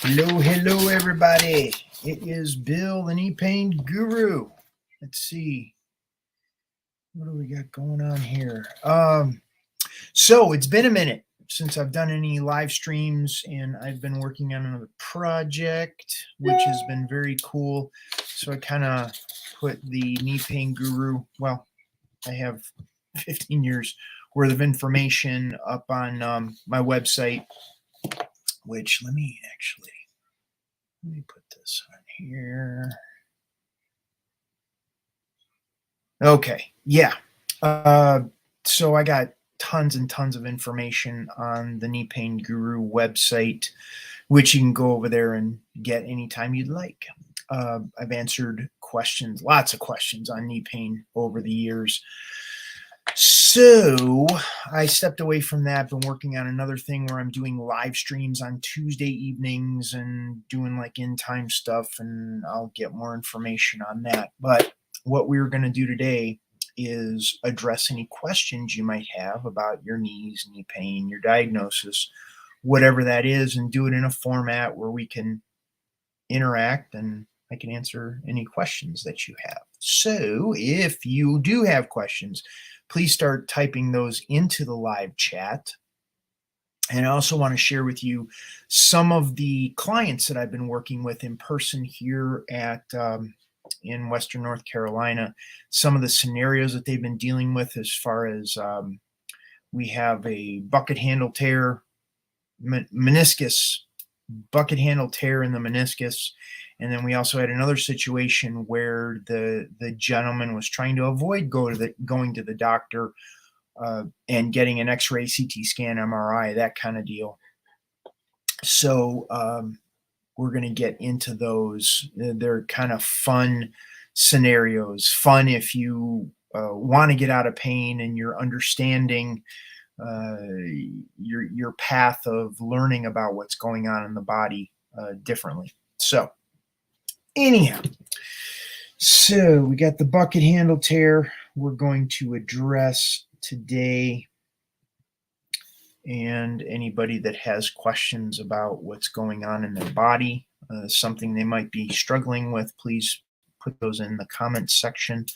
Hello, everybody. It is Bill, the knee pain guru. Let's see. What do we got going on here? So it's been a minute since I've done any live streams, and I've been working on another project, which has been very cool. So I kind of put the knee pain guru, well, I have 15 years worth of information up on my website, which let me put this on here. Okay, yeah. So I got tons and tons of information on the Knee Pain Guru website, which you can go over there and get anytime you'd like. I've answered questions, lots of questions on knee pain over the years. So I stepped away from that, been working on another thing where I'm doing live streams on Tuesday evenings and doing like in time stuff, and I'll get more information on that. But what we're going to do today is address any questions you might have about your knees, knee pain, your diagnosis, whatever that is, and do it in a format where we can interact and I can answer any questions that you have. So if you do have questions, please start typing those into the live chat. And I also want to share with you some of the clients that I've been working with in person here at in Western North Carolina, some of the scenarios that they've been dealing with as far as we have a bucket handle tear, meniscus, bucket handle tear in the meniscus. And then we also had another situation where the gentleman was trying to avoid going to the doctor and getting an X-ray, CT scan, MRI, that kind of deal. So we're going to get into those. They're kind of fun scenarios. Fun if you want to get out of pain and you're understanding your path of learning about what's going on in the body differently. So anyhow, so we got the bucket handle tear we're going to address today. And anybody that has questions about what's going on in their body, something they might be struggling with, please put those in the comments section.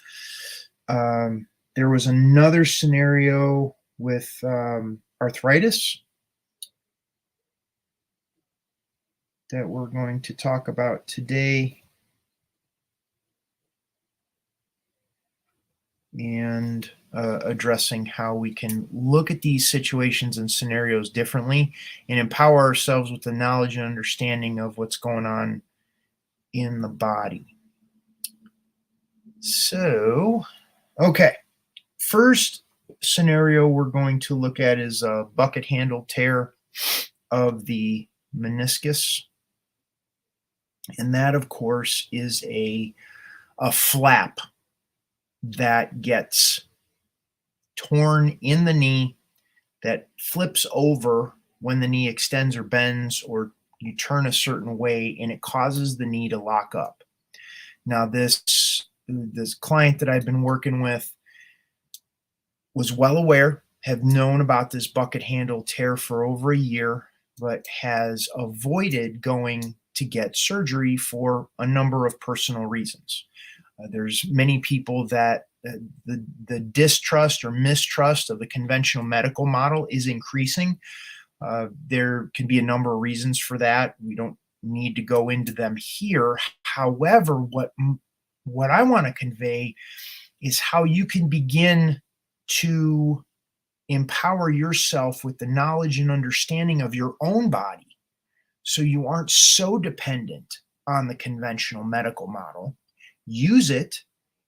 There was another scenario with arthritis that we're going to talk about today. And addressing how we can look at these situations and scenarios differently and empower ourselves with the knowledge and understanding of what's going on in the body. So, okay, first scenario we're going to look at is a bucket handle tear of the meniscus. And that, of course, is a flap that gets torn in the knee that flips over when the knee extends or bends or you turn a certain way, and it causes the knee to lock up. Now, this client that I've been working with was well aware, have known about this bucket handle tear for over a year, but has avoided going to get surgery for a number of personal reasons. There's many people that the distrust or mistrust of the conventional medical model is increasing. There can be a number of reasons for that. We don't need to go into them here. However, what I want to convey is how you can begin to empower yourself with the knowledge and understanding of your own body so you aren't so dependent on the conventional medical model. Use it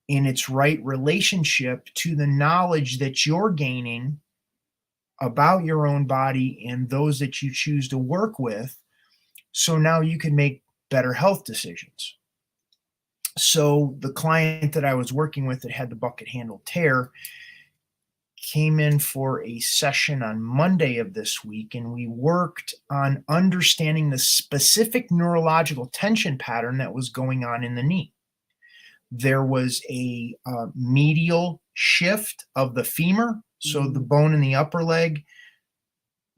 in its right relationship to the knowledge that you're gaining about your own body and those that you choose to work with. So now you can make better health decisions. So the client that I was working with that had the bucket handle tear came in for a session on Monday of this week, and we worked on understanding the specific neurological tension pattern that was going on in the knee. There was a medial shift of the femur. So the bone in the upper leg,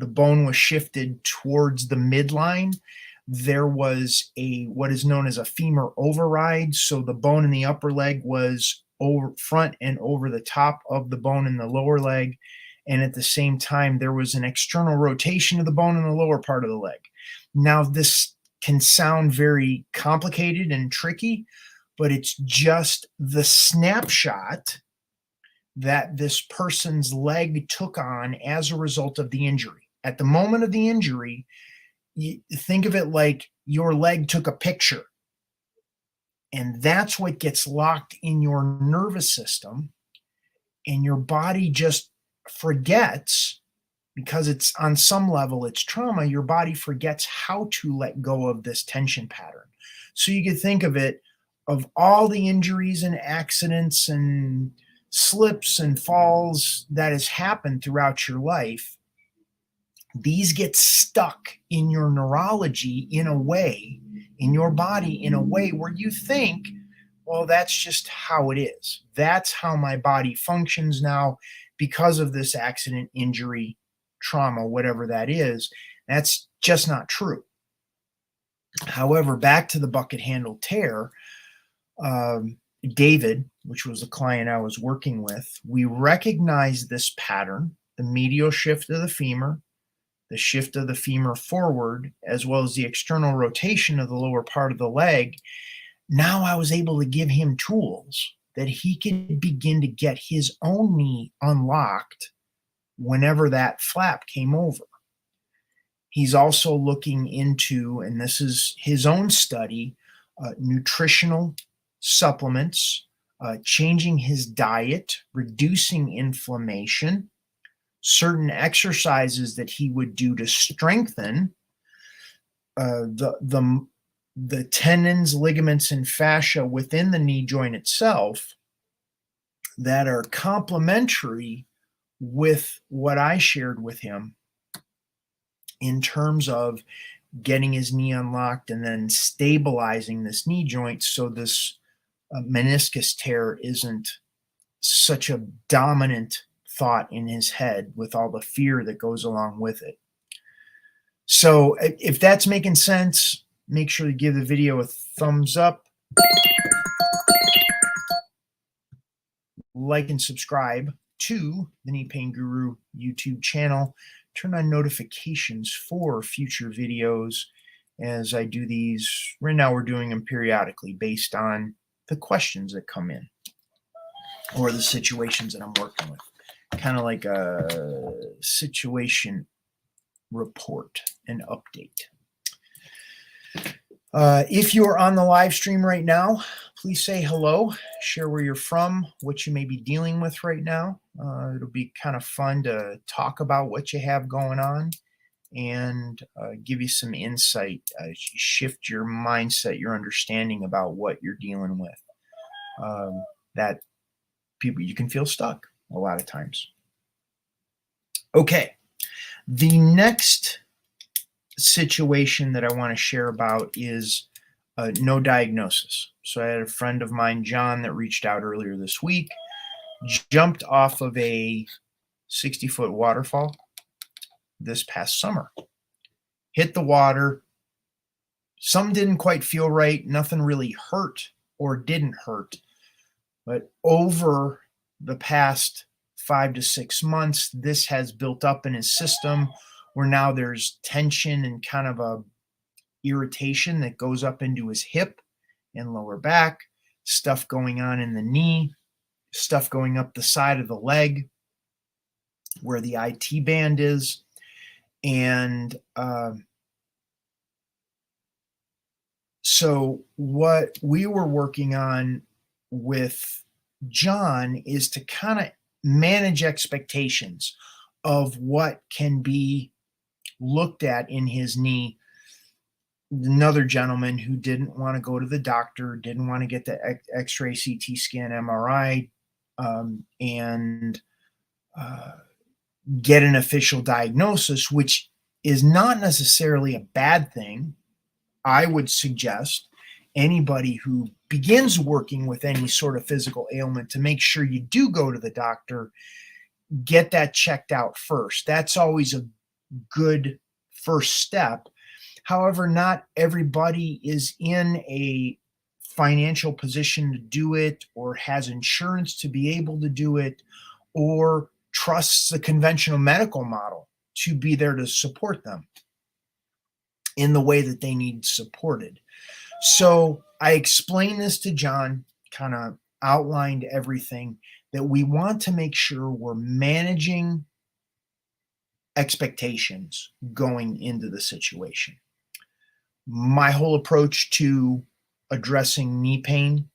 the bone was shifted towards the midline. there was what is known as a femur override. So the bone in the upper leg was over front and over the top of the bone in the lower leg. And at the same time, there was an external rotation of the bone in the lower part of the leg. Now, this can sound very complicated and tricky, but it's just the snapshot that this person's leg took on as a result of the injury. At the moment of the injury, you think of it like your leg took a picture. And that's what gets locked in your nervous system. And your body just forgets, because it's on some level, it's trauma. Your body forgets how to let go of this tension pattern. So you could think of it, of all the injuries and accidents and slips and falls that has happened throughout your life, these get stuck in your neurology in a way, in your body in a way where you think, well, that's just how it is. That's how my body functions now because of this accident, injury, trauma, whatever that is. That's just not true. However, back to the bucket handle tear, David, which was the client I was working with, we recognized this pattern, the medial shift of the femur, the shift of the femur forward, as well as the external rotation of the lower part of the leg. Now I was able to give him tools that he could begin to get his own knee unlocked whenever that flap came over. He's also looking into, and this is his own study, nutritional supplements, changing his diet, reducing inflammation, certain exercises that he would do to strengthen the tendons, ligaments, and fascia within the knee joint itself that are complementary with what I shared with him in terms of getting his knee unlocked and then stabilizing this knee joint so this meniscus tear isn't such a dominant thought in his head with all the fear that goes along with it. So if that's making sense, make sure to give the video a thumbs up, like and subscribe to the Knee Pain Guru YouTube channel. Turn on notifications for future videos as I do these. Right now we're doing them periodically based on the questions that come in or the situations that I'm working with. Kind of like a situation report and update. If you're on the live stream right now, please say hello, share where you're from, what you may be dealing with right now. It'll be kind of fun to talk about what you have going on and give you some insight, shift your mindset, your understanding about what you're dealing with. That people, you can feel stuck a lot of times. Okay, the next situation that I want to share about is no diagnosis. So I had a friend of mine, John, that reached out earlier this week, jumped off of a 60-foot waterfall this past summer, hit the water. Something didn't quite feel right. Nothing really hurt or didn't hurt. But over the past 5 to 6 months, this has built up in his system where now there's tension and kind of a irritation that goes up into his hip and lower back, stuff going on in the knee, stuff going up the side of the leg where the IT band is. And so what we were working on with John is to kind of manage expectations of what can be looked at in his knee. Another gentleman who didn't want to go to the doctor, didn't want to get the x-ray, CT scan, MRI, and get an official diagnosis, which is not necessarily a bad thing. I would suggest anybody who begins working with any sort of physical ailment to make sure you do go to the doctor, get that checked out first. That's always a good first step. However, not everybody is in a financial position to do it, or has insurance to be able to do it, or trusts the conventional medical model to be there to support them in the way that they need supported. So I explained this to John, kind of outlined everything, that we want to make sure we're managing expectations going into the situation. My whole approach to addressing knee pain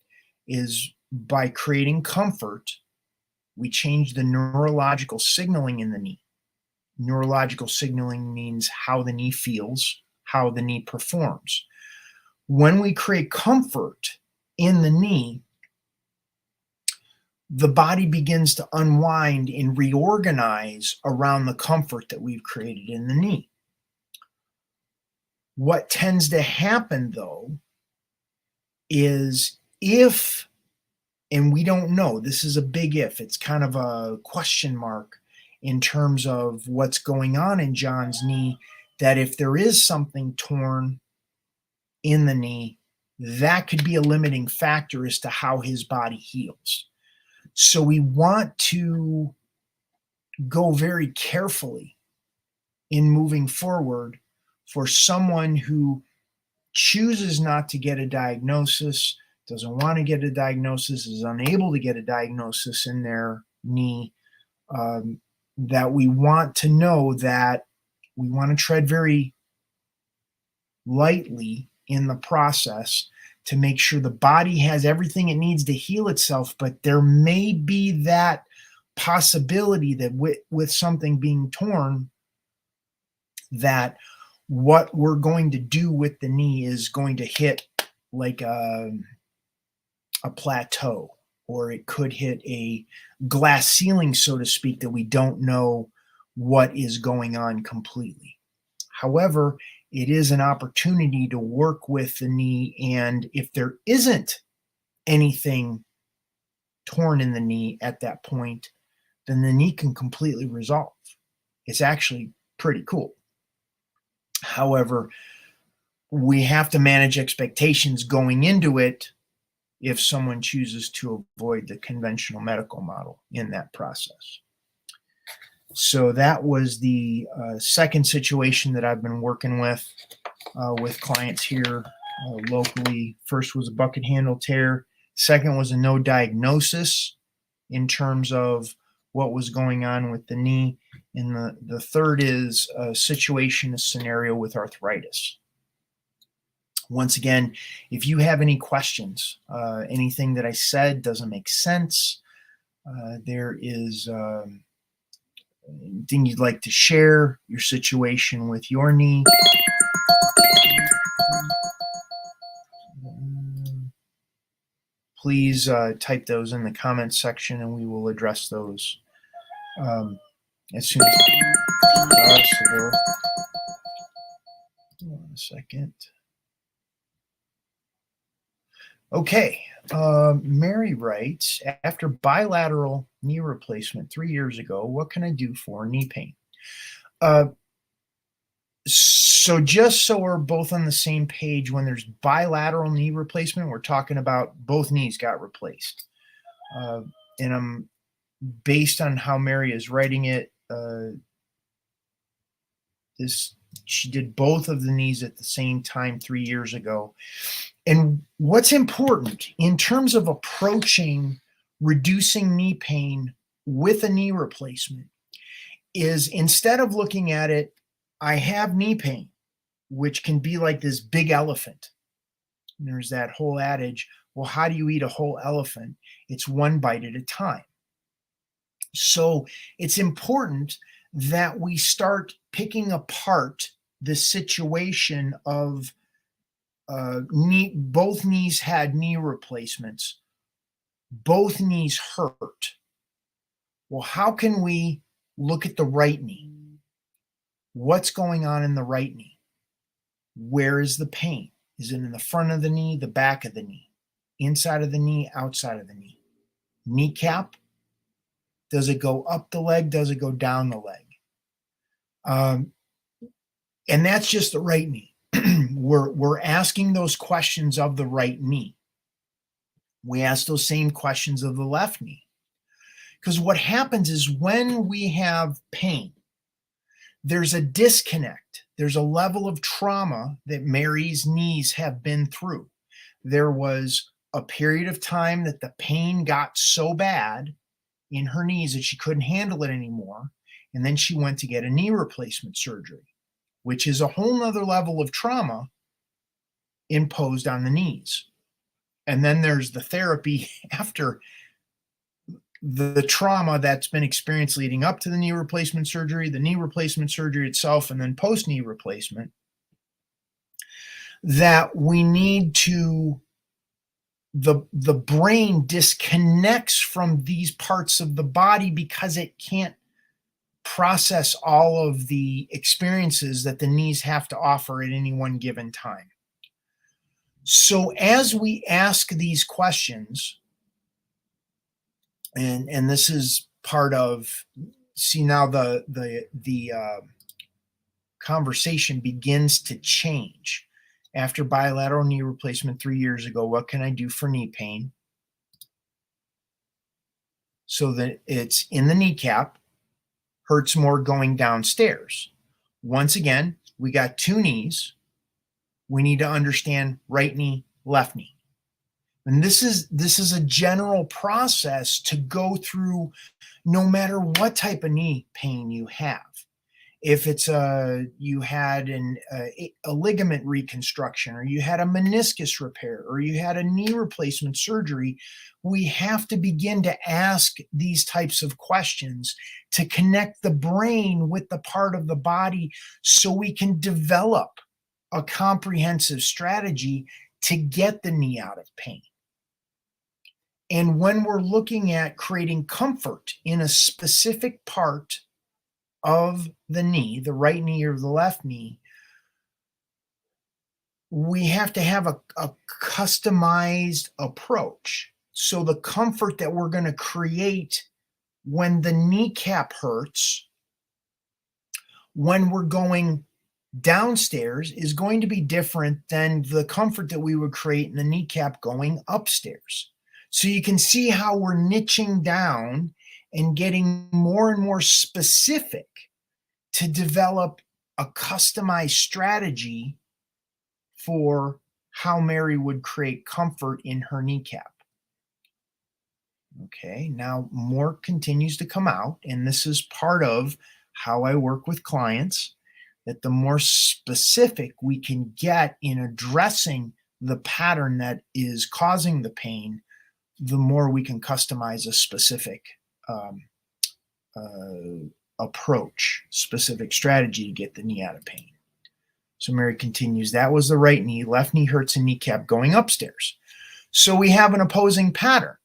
is by creating comfort. We change the neurological signaling in the knee. Neurological signaling means how the knee feels, how the knee performs. When we create comfort in the knee, the body begins to unwind and reorganize around the comfort that we've created in the knee. What tends to happen, though, is if, and we don't know, this is a big if, it's kind of a question mark in terms of what's going on in John's knee, that if there is something torn in the knee, that could be a limiting factor as to how his body heals. So we want to go very carefully in moving forward for someone who chooses not to get a diagnosis, doesn't want to get a diagnosis, is unable to get a diagnosis in their knee, that we want to know that we want to tread very lightly in the process to make sure the body has everything it needs to heal itself. But there may be that possibility that with something being torn, that what we're going to do with the knee is going to hit like a plateau, or it could hit a glass ceiling, so to speak, that we don't know what is going on completely. However, it is an opportunity to work with the knee, and if there isn't anything torn in the knee at that point, then the knee can completely resolve. It's actually pretty cool. However, we have to manage expectations going into it if someone chooses to avoid the conventional medical model in that process. So that was the second situation that I've been working with clients here locally. First was a bucket handle tear. Second was a no diagnosis in terms of what was going on with the knee. And the third is a situation, a scenario with arthritis. Once again, if you have any questions, anything that I said doesn't make sense, there is anything you'd like to share, your situation with your knee, please type those in the comments section and we will address those as soon as possible. Hold on a second. Okay, Mary writes, after bilateral knee replacement 3 years ago, what can I do for knee pain? So just so we're both on the same page, when there's bilateral knee replacement, we're talking about both knees got replaced. And I'm based on how Mary is writing it, she did both of the knees at the same time 3 years ago. And what's important in terms of approaching reducing knee pain with a knee replacement is, instead of looking at it, I have knee pain, which can be like this big elephant. And there's that whole adage, well, how do you eat a whole elephant? It's one bite at a time. So it's important that we start picking apart the situation of both knees had knee replacements. Both knees hurt. Well, how can we look at the right knee? What's going on in the right knee? Where is the pain? Is it in the front of the knee, the back of the knee, inside of the knee, outside of the knee? Kneecap? Does it go up the leg? Does it go down the leg? And that's just the right knee. we're asking those questions of the right knee. We ask those same questions of the left knee. Because what happens is when we have pain, there's a disconnect. There's a level of trauma that Mary's knees have been through. There was a period of time that the pain got so bad in her knees that she couldn't handle it anymore. And then she went to get a knee replacement surgery, which is a whole nother level of trauma imposed on the knees. And then there's the therapy after the trauma that's been experienced leading up to the knee replacement surgery itself, and then post knee replacement, that we need to, the brain disconnects from these parts of the body because it can't process all of the experiences that the knees have to offer at any one given time. So as we ask these questions, and this is part of, see now the conversation begins to change. After bilateral knee replacement 3 years ago, what can I do for knee pain? So that it's in the kneecap, hurts more going downstairs. Once again, we got two knees. We need to understand right knee, left knee. And this is a general process to go through no matter what type of knee pain you have. If it's you had a ligament reconstruction, or you had a meniscus repair, or you had a knee replacement surgery, we have to begin to ask these types of questions to connect the brain with the part of the body so we can develop a comprehensive strategy to get the knee out of pain. And when we're looking at creating comfort in a specific part of the knee, the right knee or the left knee, we have to have a customized approach. So the comfort that we're going to create when the kneecap hurts, when we're going downstairs, is going to be different than the comfort that we would create in the kneecap going upstairs. So you can see how we're niching down and getting more and more specific to develop a customized strategy for how Mary would create comfort in her kneecap. Okay, now more continues to come out, and this is part of how I work with clients, that the more specific we can get in addressing the pattern that is causing the pain, the more we can customize a specific approach, specific strategy to get the knee out of pain. So Mary continues, that was the right knee, left knee hurts in kneecap going upstairs. So we have an opposing pattern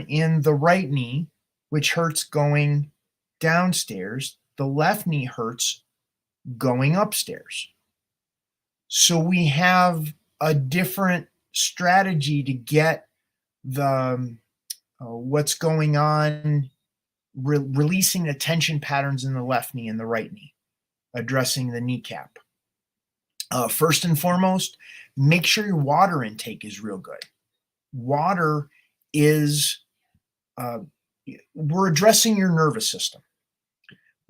in the right knee, which hurts going downstairs. The left knee hurts going upstairs. So we have a different strategy to get the what's going on, releasing the tension patterns in the left knee and the right knee, addressing the kneecap. First and foremost, make sure your water intake is real good. Water is, we're addressing your nervous system.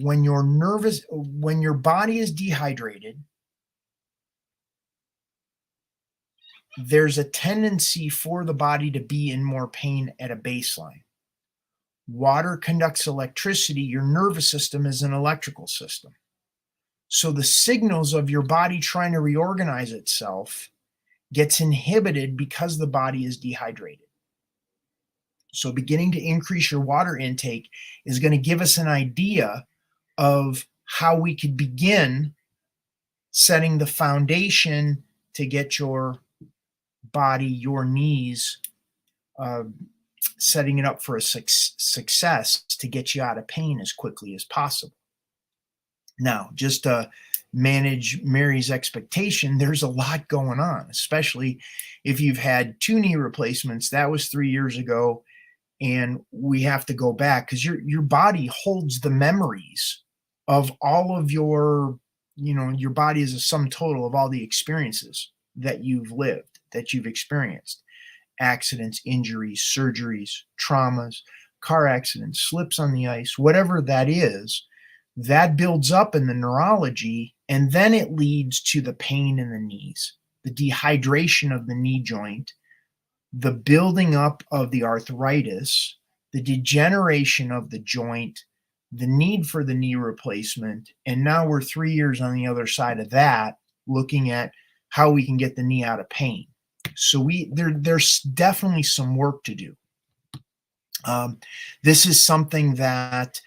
When your body is dehydrated, there's a tendency for the body to be in more pain at a baseline. Water conducts electricity. Your nervous system is an electrical system. So the signals of your body trying to reorganize itself gets inhibited because the body is dehydrated. So beginning to increase your water intake is going to give us an idea of how we could begin setting the foundation to get your body, your knees, setting it up for a success to get you out of pain as quickly as possible. Now, just to manage Mary's expectation, there's a lot going on, especially if you've had 2 knee replacements. That was 3 years ago, and we have to go back because your body holds the memories of all of your your body is a sum total of all the experiences that you've lived, that you've experienced: accidents, injuries, surgeries, traumas, car accidents, slips on the ice, whatever that is. That builds up in the neurology, and then it leads to the pain in the knees, the dehydration of the knee joint, the building up of the arthritis, the degeneration of the joint, the need for the knee replacement. And now we're 3 years on the other side of that, looking at how we can get the knee out of pain. So there's definitely some work to do. This is something that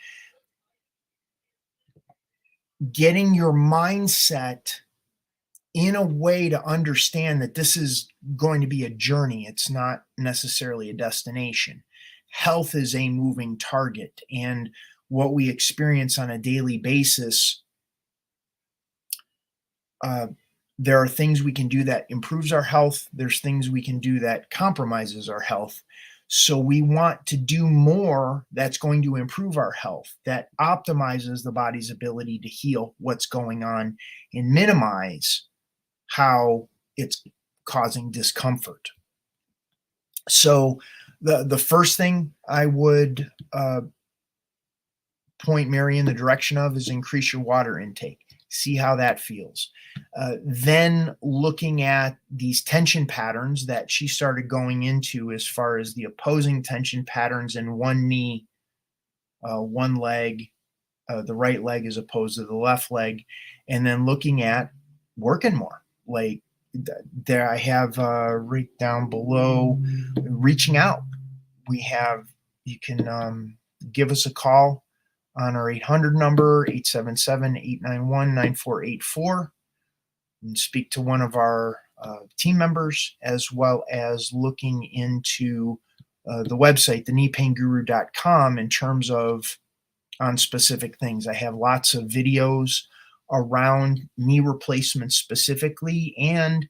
getting your mindset in a way to understand that this is going to be a journey. It's not necessarily a destination. Health is a moving target, and what we experience on a daily basis, there are things we can do that improves our health. There's things we can do that compromises our health. So we want to do more that's going to improve our health, that optimizes the body's ability to heal what's going on and minimize how it's causing discomfort. So the first thing I would point Mary in the direction of is increase your water intake. See how that feels. Then looking at these tension patterns that she started going into, as far as the opposing tension patterns in one knee, one leg, the right leg as opposed to the left leg, and then looking at working more. Like there, I have right down below, reaching out. You can give us a call on our 800 number, 877-891-9484, and speak to one of our team members, as well as looking into the website, thekneepainguru.com, in terms of on specific things. I have lots of videos around knee replacement specifically, and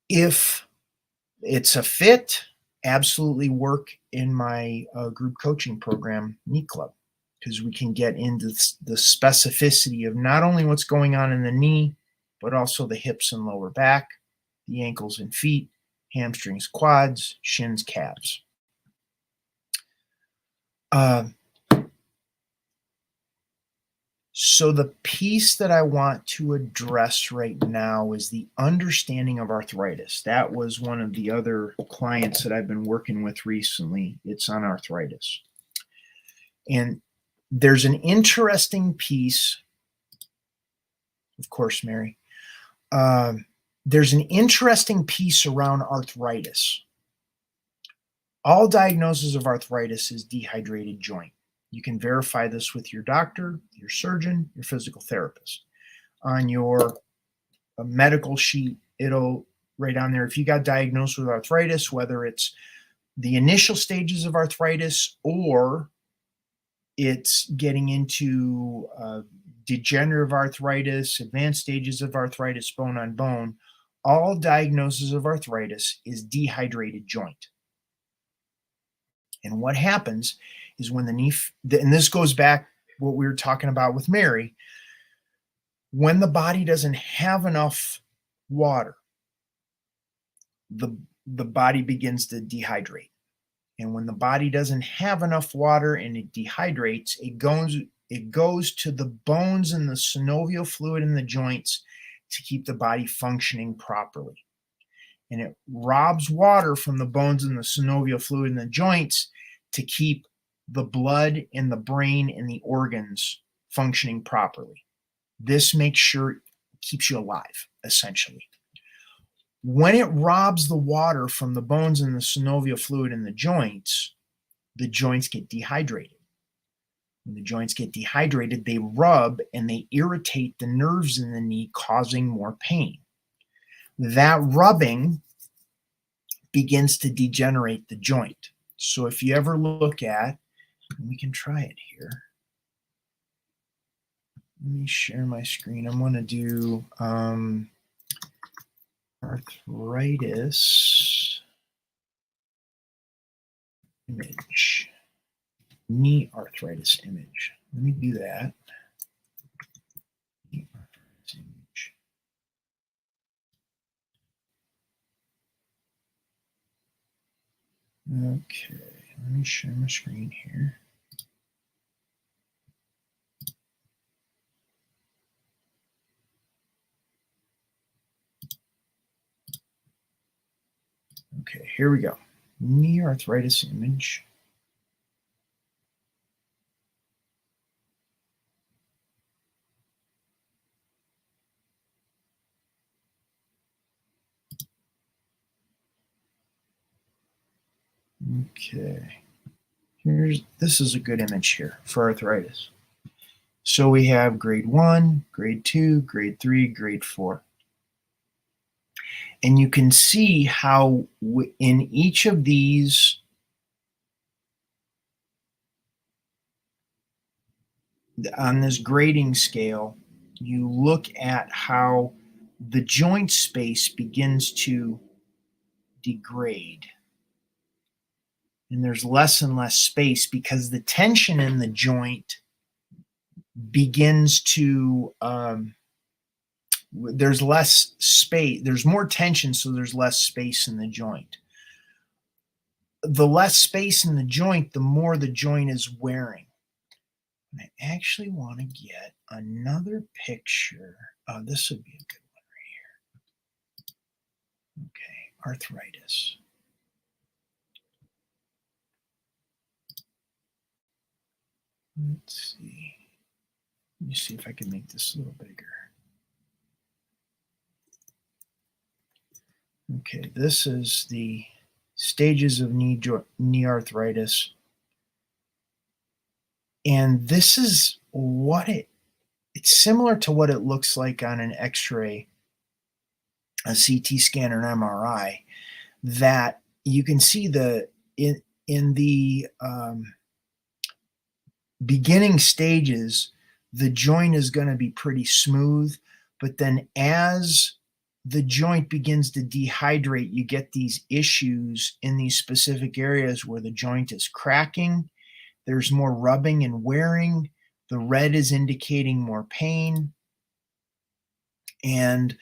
if it's a fit, absolutely work in my group coaching program, Knee Club, because we can get into the specificity of not only what's going on in the knee, but also the hips and lower back, the ankles and feet, hamstrings, quads, shins, calves. So the piece that I want to address right now is the understanding of arthritis. That was one of the other clients that I've been working with recently. It's on arthritis. And there's an interesting piece, of course, Mary. There's an interesting piece around arthritis. All diagnosis of arthritis is dehydrated joint. You can verify this with your doctor, your surgeon, your physical therapist. On your medical sheet, it'll write on there if you got diagnosed with arthritis, whether it's the initial stages of arthritis or it's getting into degenerative arthritis, advanced stages of arthritis, bone on bone. All diagnosis of arthritis is dehydrated joint. And what happens is when the knee, and this goes back what we were talking about with Mary, when the body doesn't have enough water, the body begins to dehydrate. And when the body doesn't have enough water and it dehydrates, it goes to the bones and the synovial fluid in the joints to keep the body functioning properly. And it robs water from the bones and the synovial fluid in the joints to keep the blood and the brain and the organs functioning properly. This makes sure it keeps you alive, essentially. When it robs the water from the bones and the synovial fluid in the joints get dehydrated. When the joints get dehydrated, they rub and they irritate the nerves in the knee, causing more pain. That rubbing begins to degenerate the joint. So if you ever look at, we can try it here. Let me share my screen. I'm going to do arthritis image, knee arthritis image. Let me do that. Okay, let me share my screen here. Okay, here we go. Knee arthritis image. Okay. This is a good image here for arthritis. So we have grade 1, grade 2, grade 3, grade 4. And you can see how in each of these on this grading scale, you look at how the joint space begins to degrade. And there's less and less space because the tension in the joint begins to, there's less space, there's more tension, so there's less space in the joint. The less space in the joint, the more the joint is wearing. And I actually want to get another picture. This would be a good one right here. Okay, arthritis. Let's see. Let me see if I can make this a little bigger. Okay, this is the stages of knee arthritis. And this is what it's similar to what it looks like on an x-ray, a CT scan, or an MRI, that you can see in the beginning stages, the joint is going to be pretty smooth, but then as the joint begins to dehydrate, you get these issues in these specific areas where the joint is cracking. There's more rubbing and wearing. The red is indicating more pain. And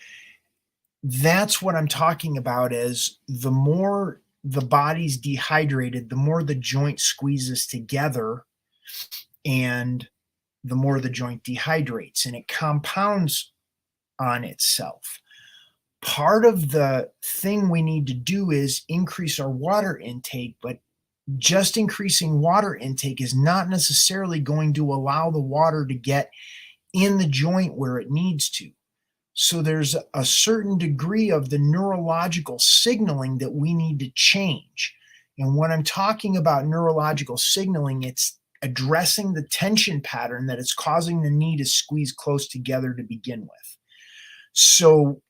that's what I'm talking about, is the more the body's dehydrated, the more the joint squeezes together and the more the joint dehydrates, and it compounds on itself. Part of the thing we need to do is increase our water intake, but just increasing water intake is not necessarily going to allow the water to get in the joint where it needs to. So there's a certain degree of the neurological signaling that we need to change. And when I'm talking about neurological signaling, it's addressing the tension pattern that is causing the knee to squeeze close together to begin with. So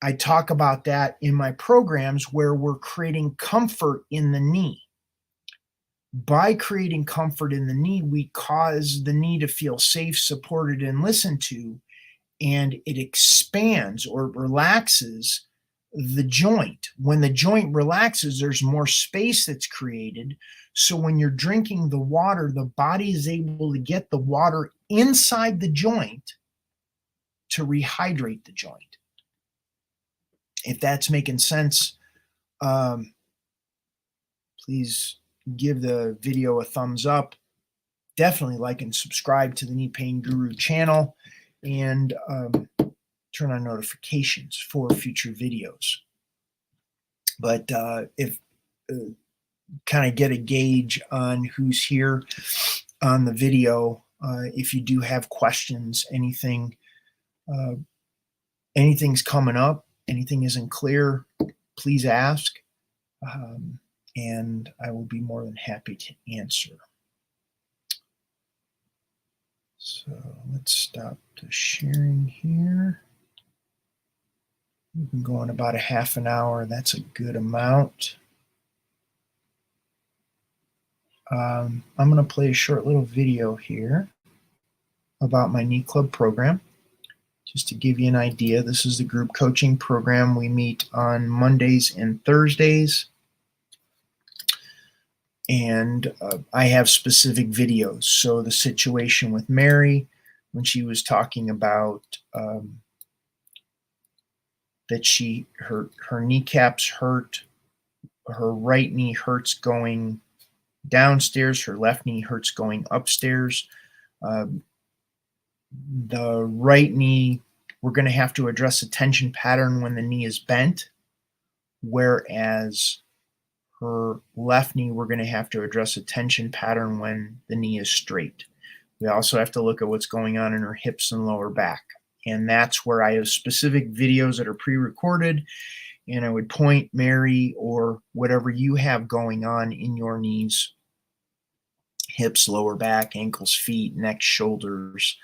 I talk about that in my programs where we're creating comfort in the knee. By creating comfort in the knee, we cause the knee to feel safe, supported, and listened to, and it expands or relaxes the joint. When the joint relaxes, there's more space that's created. So when you're drinking the water, the body is able to get the water inside the joint to rehydrate the joint. If that's making sense, please give the video a thumbs up. Definitely like and subscribe to the Knee Pain Guru channel, and turn on notifications for future videos. But if kind of get a gauge on who's here on the video, if you do have questions, anything's coming up, anything isn't clear, please ask, and I will be more than happy to answer. So let's stop the sharing here. We've been going about a half an hour. That's a good amount. I'm going to play a short little video here about my knee club program. Just to give you an idea, this is the group coaching program. We meet on Mondays and Thursdays. And I have specific videos. So the situation with Mary, when she was talking about that her kneecaps hurt, her right knee hurts going downstairs, her left knee hurts going upstairs. The right knee, we're going to have to address a tension pattern when the knee is bent, whereas her left knee, we're going to have to address a tension pattern when the knee is straight. We also have to look at what's going on in her hips and lower back. And that's where I have specific videos that are pre-recorded, and I would point Mary or whatever you have going on in your knees, hips, lower back, ankles, feet, neck, shoulders,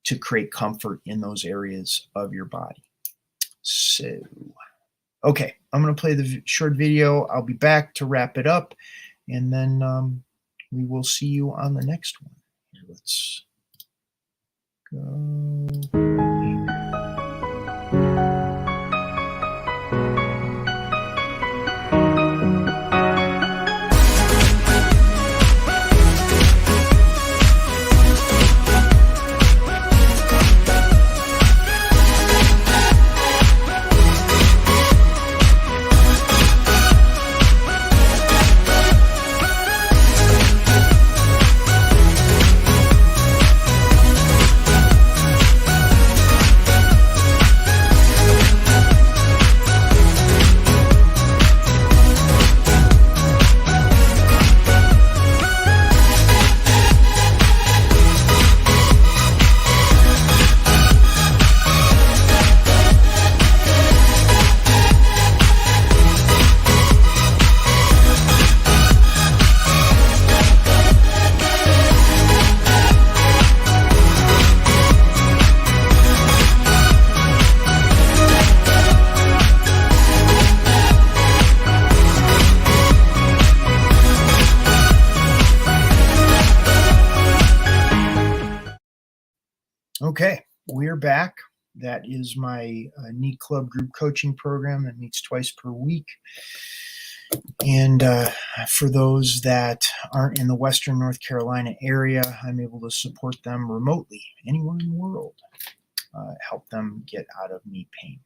to create comfort in those areas of your body. So, okay, I'm going to play the short video. I'll be back to wrap it up, and then we will see you on the next one. Let's go. Okay, we're back. That is my knee club group coaching program that meets twice per week. And for those that aren't in the Western North Carolina area, I'm able to support them remotely, anywhere in the world, help them get out of knee pain.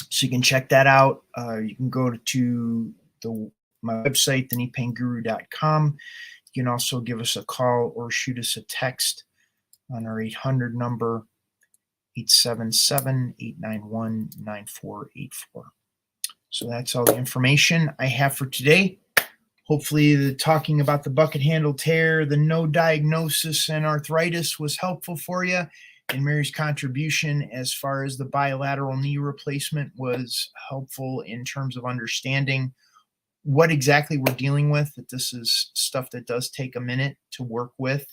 So you can check that out. You can go to my website, thekneepainguru.com. You can also give us a call or shoot us a text on our 800 number, 877-891-9484. So that's all the information I have for today. Hopefully the talking about the bucket handle tear, the no diagnosis, and arthritis was helpful for you. And Mary's contribution as far as the bilateral knee replacement was helpful in terms of understanding what exactly we're dealing with, that this is stuff that does take a minute to work with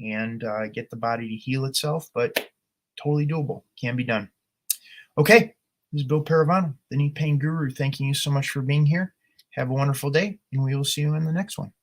and get the body to heal itself, but totally doable. Can be done. Okay, this is Bill Paravano, the Knee Pain Guru, thanking you so much for being here. Have a wonderful day, and we will see you in the next one.